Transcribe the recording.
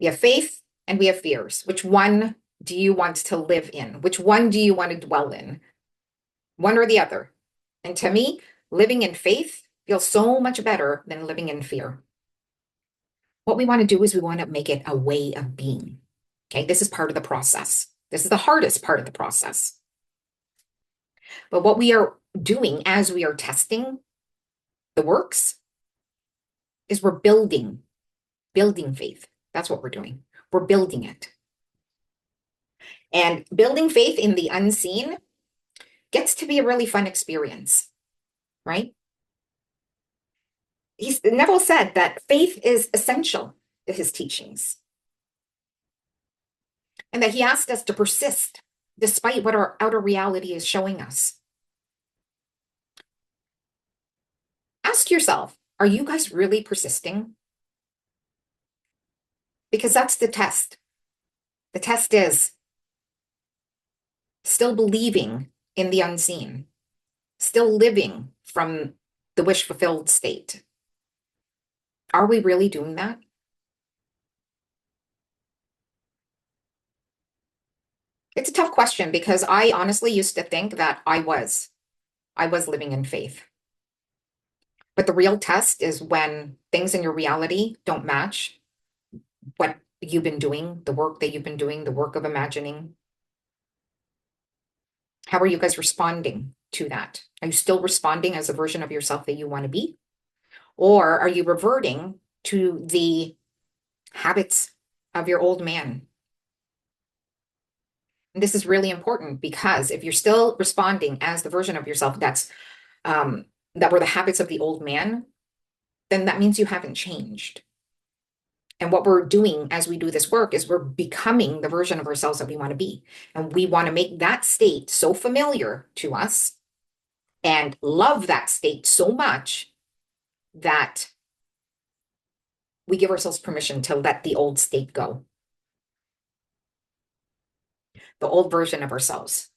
We have faith and we have fears. Which one do you want to live in? Which one do you want to dwell in? One or the other. And to me, living in faith feels so much better than living in fear. What we want to do is we want to make it a way of being. Okay, this is part of the process. This is the hardest part of the process. But what we are doing as we are testing the works is we're building faith. That's what we're doing. We're building it. And building faith in the unseen gets to be a really fun experience, right? Neville said that faith is essential to his teachings, and that he asked us to persist despite what our outer reality is showing us. Ask yourself, are you guys really persisting? Because that's the test. The test is still believing in the unseen, still living from the wish fulfilled state. Are we really doing that? It's a tough question because I honestly used to think that I was living in faith. But the real test is when things in your reality don't match what you've been doing, the work that you've been doing, the work of imagining. How are you guys responding to that? Are you still responding as a version of yourself that you want to be? Or are you reverting to the habits of your old man? And this is really important because if you're still responding as the version of yourself that were the habits of the old man, then that means you haven't changed. And what we're doing as we do this work is we're becoming the version of ourselves that we want to be. And we want to make that state so familiar to us and love that state so much that we give ourselves permission to let the old state go, the old version of ourselves.